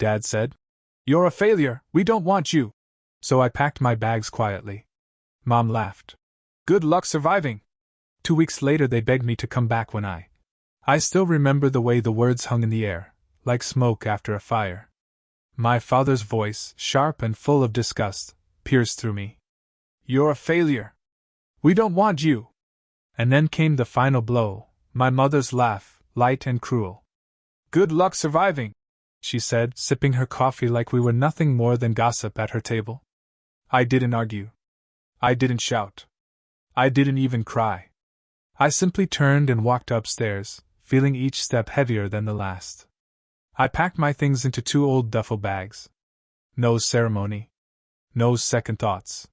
Dad said. "You're a failure, we don't want you." So I packed my bags quietly. Mom laughed. "Good luck surviving." 2 weeks later they begged me to come back when I still remember the way the words hung in the air, like smoke after a fire. My father's voice, sharp and full of disgust, pierced through me. "You're a failure. We don't want you." And then came the final blow, my mother's laugh, light and cruel. "Good luck surviving," she said, sipping her coffee like we were nothing more than gossip at her table. I didn't argue. I didn't shout. I didn't even cry. I simply turned and walked upstairs, feeling each step heavier than the last. I packed my things into 2 old duffel bags. No ceremony. No second thoughts.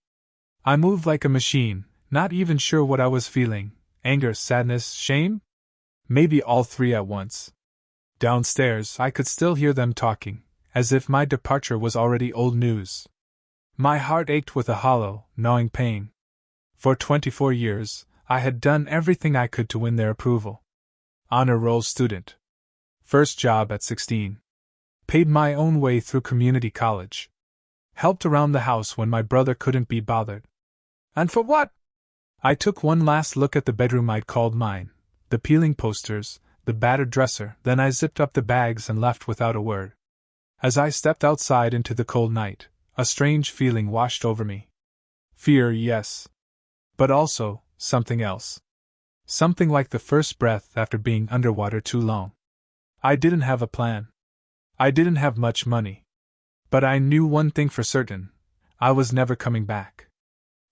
I moved like a machine, not even sure what I was feeling: anger, sadness, shame? Maybe all 3 at once. Downstairs, I could still hear them talking, as if my departure was already old news. My heart ached with a hollow, gnawing pain. For 24 years, I had done everything I could to win their approval. Honor roll student. First job at 16. Paid my own way through community college. Helped around the house when my brother couldn't be bothered. And for what? I took one last look at the bedroom I'd called mine, the peeling posters, the battered dresser, then I zipped up the bags and left without a word. As I stepped outside into the cold night, a strange feeling washed over me. Fear, yes. But also, something else. Something like the first breath after being underwater too long. I didn't have a plan. I didn't have much money. But I knew one thing for certain: I was never coming back.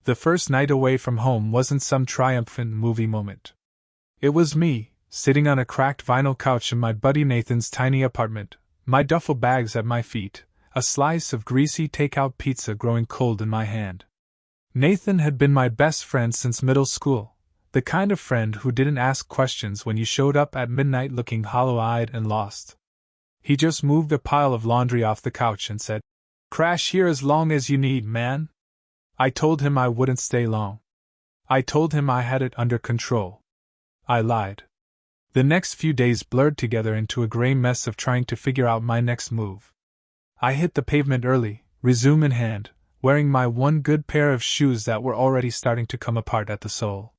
The first night away from home wasn't some triumphant movie moment. It was me, sitting on a cracked vinyl couch in my buddy Nathan's tiny apartment, my duffel bags at my feet, a slice of greasy takeout pizza growing cold in my hand. Nathan had been my best friend since middle school, the kind of friend who didn't ask questions when you showed up at midnight looking hollow-eyed and lost. He just moved a pile of laundry off the couch and said, "Crash here as long as you need, man." I told him I wouldn't stay long. I told him I had it under control. I lied. The next few days blurred together into a gray mess of trying to figure out my next move. I hit the pavement early, resume in hand, wearing my one good pair of shoes that were already starting to come apart at the sole.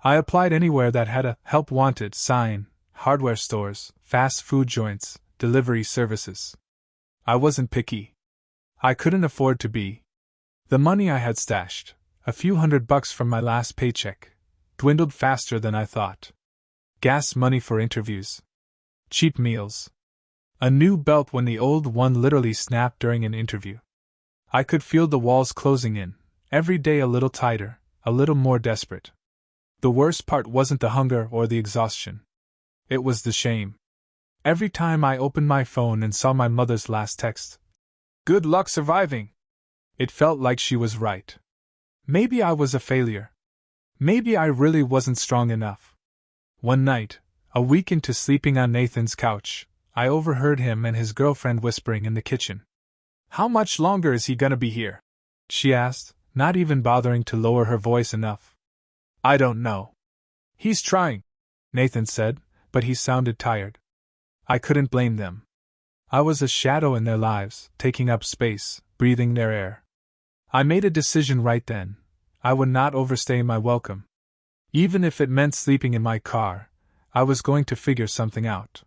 I applied anywhere that had a "help wanted" sign: hardware stores, fast food joints, delivery services. I wasn't picky. I couldn't afford to be. The money I had stashed, a few $100 from my last paycheck, dwindled faster than I thought. Gas money for interviews. Cheap meals. A new belt when the old one literally snapped during an interview. I could feel the walls closing in, every day a little tighter, a little more desperate. The worst part wasn't the hunger or the exhaustion. It was the shame. Every time I opened my phone and saw my mother's last text, "Good luck surviving," it felt like she was right. Maybe I was a failure. Maybe I really wasn't strong enough. One night, a week into sleeping on Nathan's couch, I overheard him and his girlfriend whispering in the kitchen. "How much longer is he gonna be here?" she asked, not even bothering to lower her voice enough. "I don't know. He's trying," Nathan said, but he sounded tired. I couldn't blame them. I was a shadow in their lives, taking up space, breathing their air. I made a decision right then. I would not overstay my welcome. Even if it meant sleeping in my car, I was going to figure something out.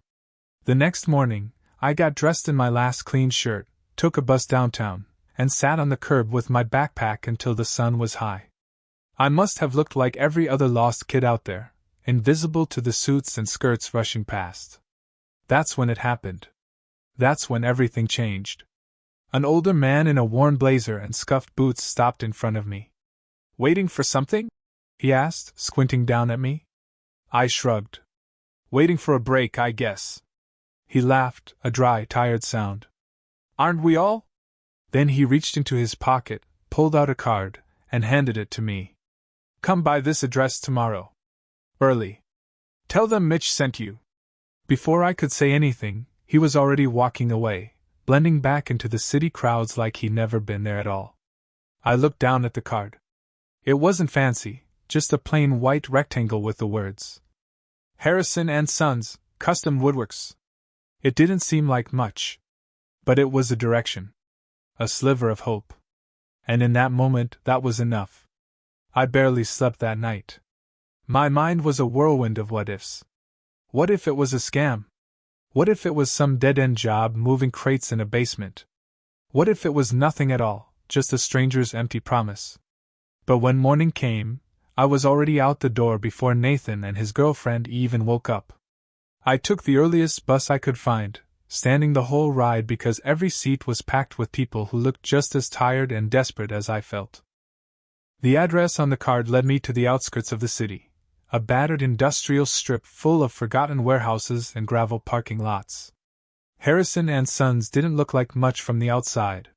The next morning, I got dressed in my last clean shirt, took a bus downtown, and sat on the curb with my backpack until the sun was high. I must have looked like every other lost kid out there, invisible to the suits and skirts rushing past. That's when it happened. That's when everything changed. An older man in a worn blazer and scuffed boots stopped in front of me. "Waiting for something?" he asked, squinting down at me. I shrugged. "Waiting for a break, I guess." He laughed, a dry, tired sound. "Aren't we all?" Then he reached into his pocket, pulled out a card, and handed it to me. "Come by this address tomorrow. Early. Tell them Mitch sent you." Before I could say anything, he was already walking away, blending back into the city crowds like he'd never been there at all. I looked down at the card. It wasn't fancy, just a plain white rectangle with the words, "Harrison and Sons, Custom Woodworks." It didn't seem like much. But it was a direction. A sliver of hope. And in that moment, that was enough. I barely slept that night. My mind was a whirlwind of what-ifs. What if it was a scam? What if it was some dead-end job moving crates in a basement? What if it was nothing at all, just a stranger's empty promise? But when morning came, I was already out the door before Nathan and his girlfriend even woke up. I took the earliest bus I could find, standing the whole ride because every seat was packed with people who looked just as tired and desperate as I felt. The address on the card led me to the outskirts of the city, a battered industrial strip full of forgotten warehouses and gravel parking lots. Harrison and Sons didn't look like much from the outside.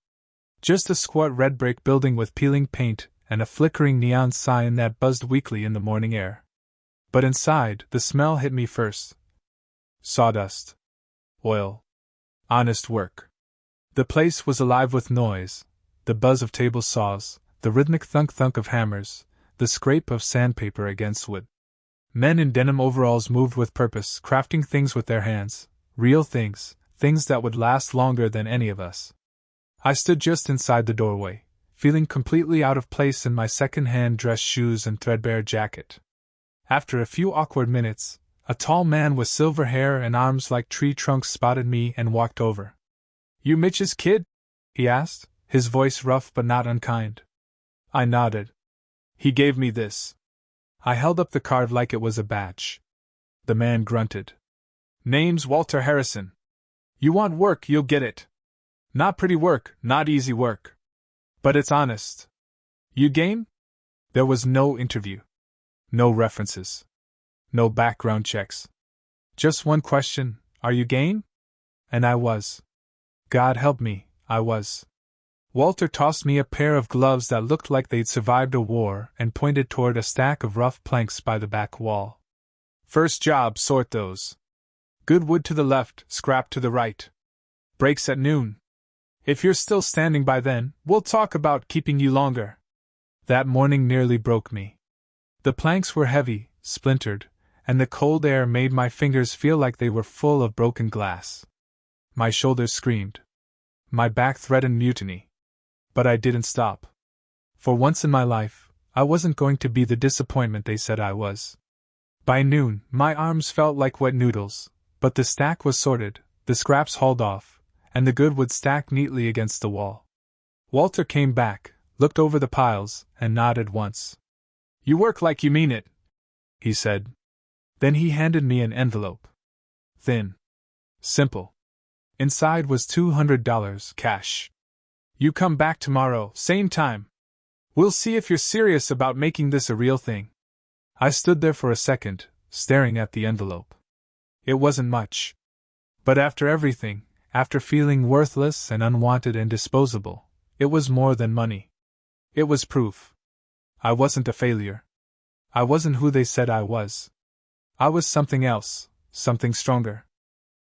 Just a squat red brick building with peeling paint and a flickering neon sign that buzzed weakly in the morning air. But inside, the smell hit me first. Sawdust. Oil. Honest work. The place was alive with noise, the buzz of table saws, the rhythmic thunk-thunk of hammers, the scrape of sandpaper against wood. Men in denim overalls moved with purpose, crafting things with their hands, real things, things that would last longer than any of us. I stood just inside the doorway, feeling completely out of place in my second-hand dress shoes and threadbare jacket. After a few awkward minutes, a tall man with silver hair and arms like tree trunks spotted me and walked over. "You Mitch's kid?" he asked, his voice rough but not unkind. I nodded. "He gave me this." I held up the card like it was a badge. The man grunted. "Name's Walter Harrison. You want work, you'll get it. Not pretty work, not easy work. But it's honest. You game?" There was no interview. No references. No background checks. Just one question, "Are you game?" And I was. God help me, I was. Walter tossed me a pair of gloves that looked like they'd survived a war and pointed toward a stack of rough planks by the back wall. "First job, sort those. Good wood to the left, scrap to the right. Breaks at noon. If you're still standing by then, we'll talk about keeping you longer." That morning nearly broke me. The planks were heavy, splintered, and the cold air made my fingers feel like they were full of broken glass. My shoulders screamed. My back threatened mutiny. But I didn't stop. For once in my life, I wasn't going to be the disappointment they said I was. By noon, my arms felt like wet noodles, but the stack was sorted, the scraps hauled off, and the good wood stacked neatly against the wall. Walter came back, looked over the piles, and nodded once. "You work like you mean it," he said. Then he handed me an envelope. Thin. Simple. Inside was $200 cash. "You come back tomorrow, same time. We'll see if you're serious about making this a real thing." I stood there for a second, staring at the envelope. It wasn't much. But after everything, after feeling worthless and unwanted and disposable, it was more than money. It was proof. I wasn't a failure. I wasn't who they said I was. I was something else, something stronger.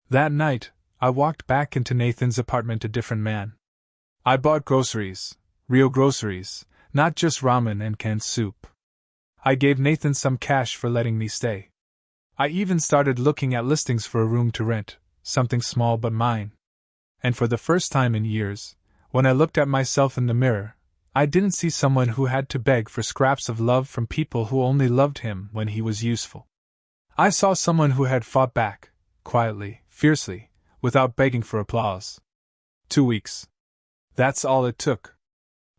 That night, I walked back into Nathan's apartment a different man. I bought groceries, real groceries, not just ramen and canned soup. I gave Nathan some cash for letting me stay. I even started looking at listings for a room to rent, something small but mine. And for the first time in years, when I looked at myself in the mirror, I didn't see someone who had to beg for scraps of love from people who only loved him when he was useful. I saw someone who had fought back, quietly, fiercely, without begging for applause. 2 weeks. That's all it took.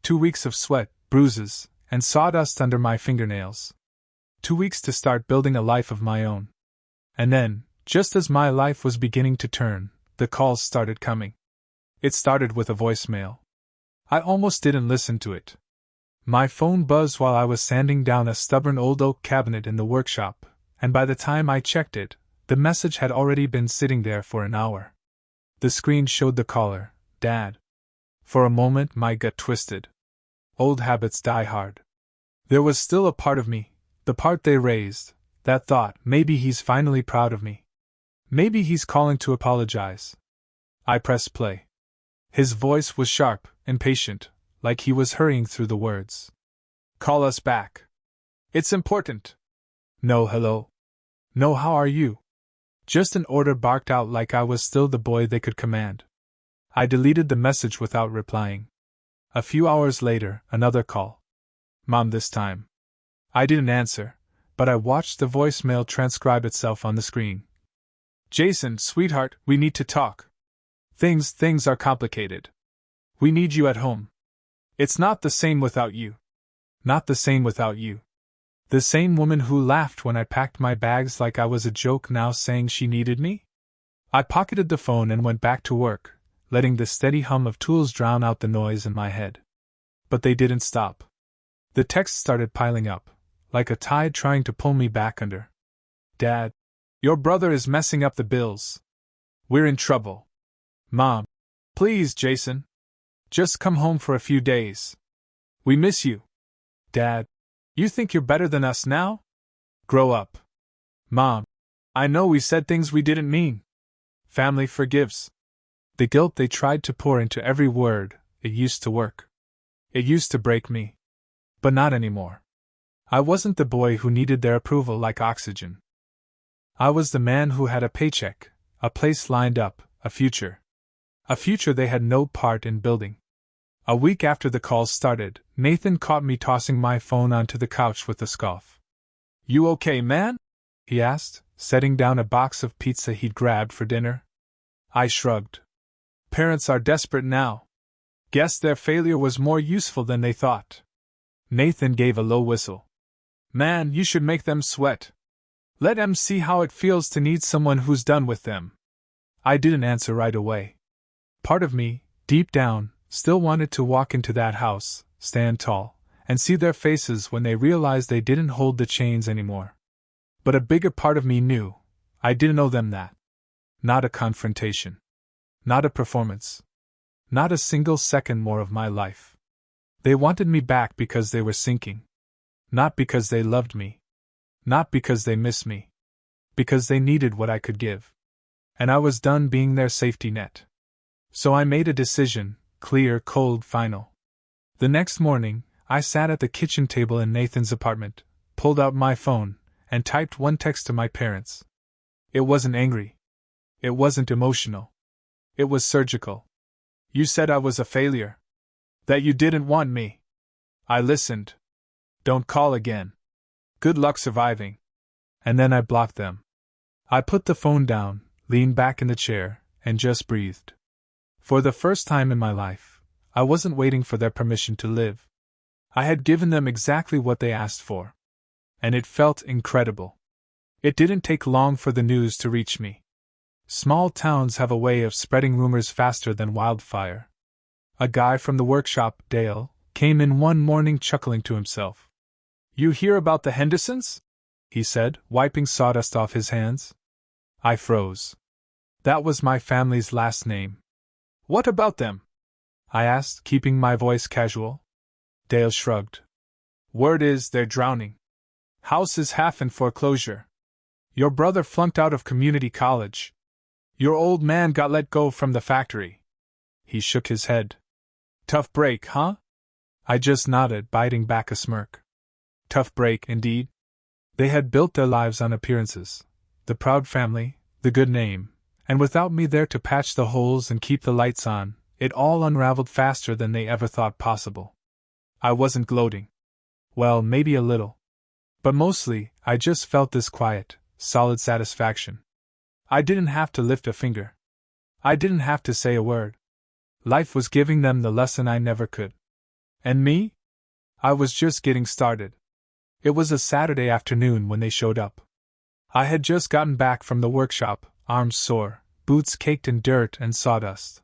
2 weeks of sweat, bruises, and sawdust under my fingernails. 2 weeks to start building a life of my own. And then, just as my life was beginning to turn, the calls started coming. It started with a voicemail. I almost didn't listen to it. My phone buzzed while I was sanding down a stubborn old oak cabinet in the workshop, and by the time I checked it, the message had already been sitting there for an hour. The screen showed the caller, Dad. For a moment my gut twisted. Old habits die hard. There was still a part of me, the part they raised, that thought, maybe he's finally proud of me. Maybe he's calling to apologize. I pressed play. His voice was sharp, impatient, like he was hurrying through the words. "Call us back. It's important." No hello. No how are you. Just an order barked out like I was still the boy they could command. I deleted the message without replying. A few hours later, another call. Mom this time. I didn't answer, but I watched the voicemail transcribe itself on the screen. Jason, sweetheart, we need to talk. Things are complicated. We need you at home. It's not the same without you. Not the same without you. The same woman who laughed when I packed my bags like I was a joke now saying she needed me? I pocketed the phone and went back to work, letting the steady hum of tools drown out the noise in my head. But they didn't stop. The texts started piling up, like a tide trying to pull me back under. Dad, your brother is messing up the bills. We're in trouble. Mom, please, Jason. Just come home for a few days. We miss you. Dad, you think you're better than us now? Grow up. Mom, I know we said things we didn't mean. Family forgives. The guilt they tried to pour into every word, it used to work. It used to break me. But not anymore. I wasn't the boy who needed their approval like oxygen. I was the man who had a paycheck, a place lined up, a future. A future they had no part in building. A week after the calls started, Nathan caught me tossing my phone onto the couch with a scoff. You okay, man? He asked, setting down a box of pizza he'd grabbed for dinner. I shrugged. Parents are desperate now. Guess their failure was more useful than they thought. Nathan gave a low whistle. Man, you should make them sweat. Let them see how it feels to need someone who's done with them. I didn't answer right away. Part of me, deep down, still wanted to walk into that house, stand tall, and see their faces when they realized they didn't hold the chains anymore. But a bigger part of me knew, I didn't owe them that. Not a confrontation. Not a performance. Not a single second more of my life. They wanted me back because they were sinking. Not because they loved me. Not because they missed me. Because they needed what I could give. And I was done being their safety net. So I made a decision, clear, cold, final. The next morning, I sat at the kitchen table in Nathan's apartment, pulled out my phone, and typed one text to my parents. It wasn't angry. It wasn't emotional. It was surgical. You said I was a failure. That you didn't want me. I listened. Don't call again. Good luck surviving. And then I blocked them. I put the phone down, leaned back in the chair, and just breathed. For the first time in my life, I wasn't waiting for their permission to live. I had given them exactly what they asked for. And it felt incredible. It didn't take long for the news to reach me. Small towns have a way of spreading rumors faster than wildfire. A guy from the workshop, Dale, came in one morning chuckling to himself. You hear about the Hendersons? He said, wiping sawdust off his hands. I froze. That was my family's last name. What about them? I asked, keeping my voice casual. Dale shrugged. Word is they're drowning. House is half in foreclosure. Your brother flunked out of community college. Your old man got let go from the factory. He shook his head. Tough break, huh? I just nodded, biting back a smirk. Tough break, indeed. They had built their lives on appearances. The proud family, the good name, and without me there to patch the holes and keep the lights on, it all unraveled faster than they ever thought possible. I wasn't gloating. Well, maybe a little. But mostly, I just felt this quiet, solid satisfaction. I didn't have to lift a finger. I didn't have to say a word. Life was giving them the lesson I never could. And me? I was just getting started. It was a Saturday afternoon when they showed up. I had just gotten back from the workshop, arms sore, boots caked in dirt and sawdust.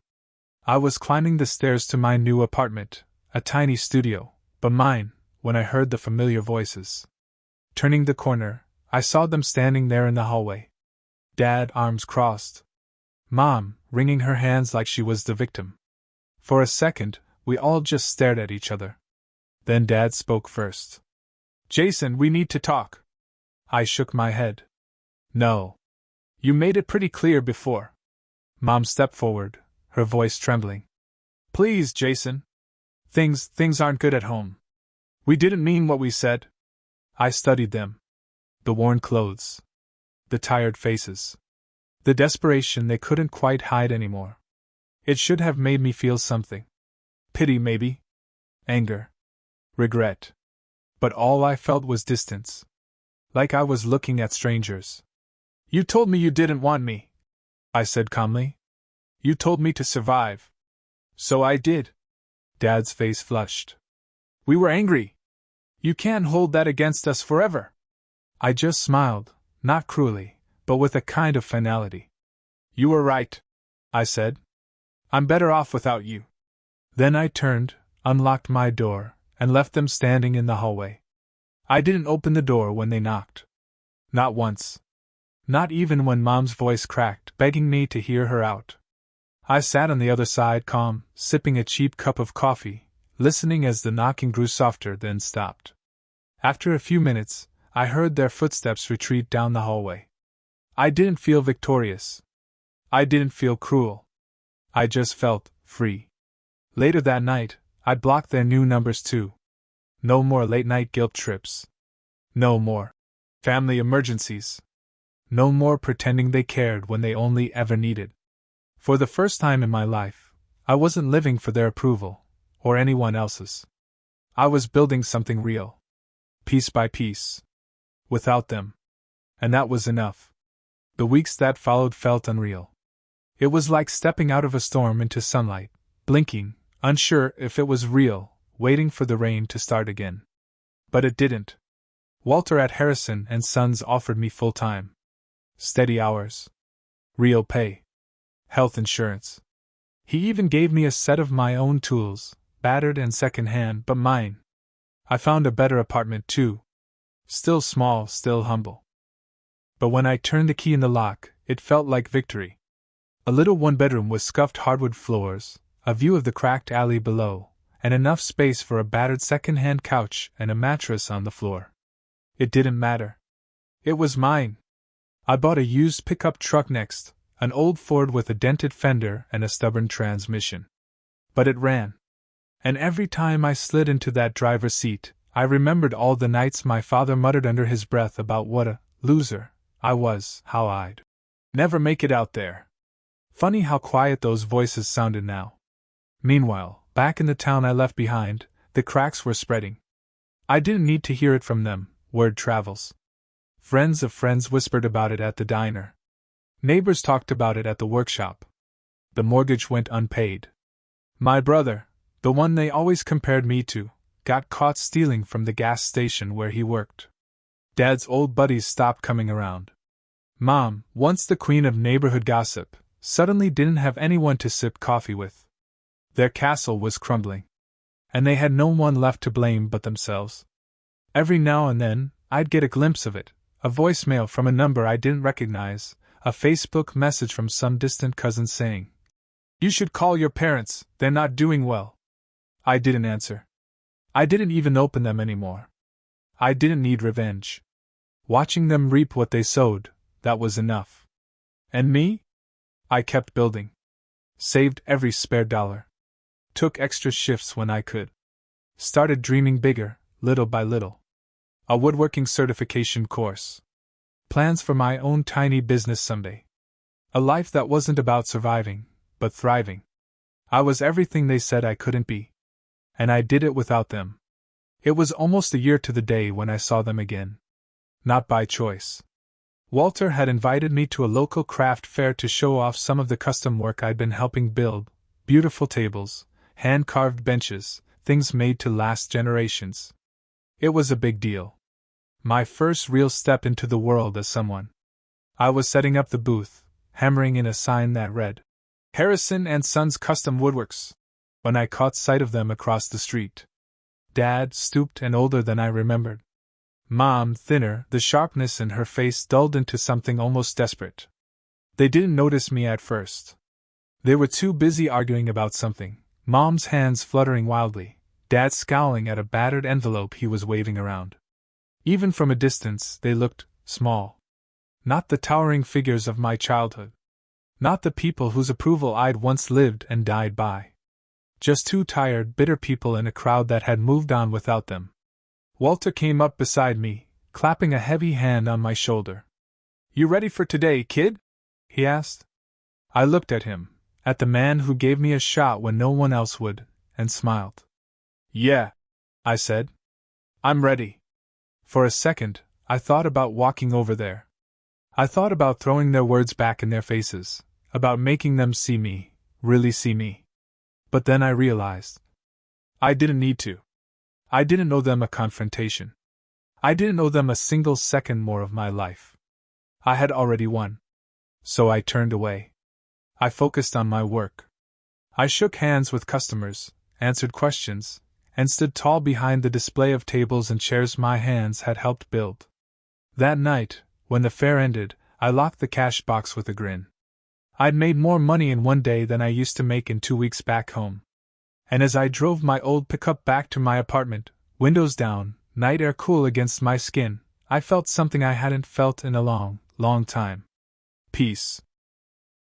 I was climbing the stairs to my new apartment, a tiny studio, but mine, when I heard the familiar voices. Turning the corner, I saw them standing there in the hallway. Dad, arms crossed. Mom, wringing her hands like she was the victim. For a second, we all just stared at each other. Then Dad spoke first. Jason, we need to talk. I shook my head. No. You made it pretty clear before. Mom stepped forward, her voice trembling. Please, Jason. Things aren't good at home. We didn't mean what we said. I studied them. The worn clothes. The tired faces. The desperation they couldn't quite hide anymore. It should have made me feel something. Pity, maybe. Anger. Regret. But all I felt was distance. Like I was looking at strangers. You told me you didn't want me, I said calmly. You told me to survive. So I did. Dad's face flushed. We were angry. You can't hold that against us forever. I just smiled, not cruelly, but with a kind of finality. You were right, I said. I'm better off without you. Then I turned, unlocked my door, and left them standing in the hallway. I didn't open the door when they knocked. Not once. Not even when Mom's voice cracked, begging me to hear her out. I sat on the other side, calm, sipping a cheap cup of coffee, listening as the knocking grew softer, then stopped. After a few minutes, I heard their footsteps retreat down the hallway. I didn't feel victorious. I didn't feel cruel. I just felt free. Later that night, I blocked their new numbers too. No more late-night guilt trips. No more family emergencies. No more pretending they cared when they only ever needed. For the first time in my life, I wasn't living for their approval, or anyone else's. I was building something real. Piece by piece. Without them. And that was enough. The weeks that followed felt unreal. It was like stepping out of a storm into sunlight, blinking, unsure if it was real, waiting for the rain to start again. But it didn't. Walter at Harrison & Sons offered me full-time. Steady hours. Real pay. Health insurance. He even gave me a set of my own tools, battered and second-hand, but mine. I found a better apartment too. Still small, still humble. But when I turned the key in the lock, it felt like victory. A little one-bedroom with scuffed hardwood floors, a view of the cracked alley below, and enough space for a battered second-hand couch and a mattress on the floor. It didn't matter. It was mine. I bought a used pickup truck next, an old Ford with a dented fender and a stubborn transmission. But it ran. And every time I slid into that driver's seat, I remembered all the nights my father muttered under his breath about what a loser I was, how I'd never make it out there. Funny how quiet those voices sounded now. Meanwhile, back in the town I left behind, the cracks were spreading. I didn't need to hear it from them, word travels. Friends of friends whispered about it at the diner. Neighbors talked about it at the workshop. The mortgage went unpaid. My brother, the one they always compared me to, got caught stealing from the gas station where he worked. Dad's old buddies stopped coming around. Mom, once the queen of neighborhood gossip, suddenly didn't have anyone to sip coffee with. Their castle was crumbling. And they had no one left to blame but themselves. Every now and then, I'd get a glimpse of it, a voicemail from a number I didn't recognize, a Facebook message from some distant cousin saying, "You should call your parents, they're not doing well." I didn't answer. I didn't even open them anymore. I didn't need revenge. Watching them reap what they sowed, that was enough. And me? I kept building. Saved every spare dollar. Took extra shifts when I could. Started dreaming bigger, little by little. A woodworking certification course. Plans for my own tiny business someday. A life that wasn't about surviving, but thriving. I was everything they said I couldn't be. And I did it without them. It was almost a year to the day when I saw them again. Not by choice. Walter had invited me to a local craft fair to show off some of the custom work I'd been helping build, beautiful tables, hand-carved benches, things made to last generations. It was a big deal. My first real step into the world as someone. I was setting up the booth, hammering in a sign that read, Harrison & Sons Custom Woodworks, when I caught sight of them across the street. Dad, stooped and older than I remembered. Mom, thinner, the sharpness in her face dulled into something almost desperate. They didn't notice me at first. They were too busy arguing about something, Mom's hands fluttering wildly, Dad scowling at a battered envelope he was waving around. Even from a distance, they looked small. Not the towering figures of my childhood. Not the people whose approval I'd once lived and died by. Just two tired, bitter people in a crowd that had moved on without them. Walter came up beside me, clapping a heavy hand on my shoulder. "You ready for today, kid?" he asked. I looked at him, at the man who gave me a shot when no one else would, and smiled. Yeah, I said. I'm ready. For a second, I thought about walking over there. I thought about throwing their words back in their faces, about making them see me, really see me. But then I realized I didn't need to. I didn't owe them a confrontation. I didn't owe them a single second more of my life. I had already won. So I turned away. I focused on my work. I shook hands with customers, answered questions, and stood tall behind the display of tables and chairs my hands had helped build. That night, when the fair ended, I locked the cash box with a grin. I'd made more money in one day than I used to make in 2 weeks back home. And as I drove my old pickup back to my apartment, windows down, night air cool against my skin, I felt something I hadn't felt in a long, long time. Peace.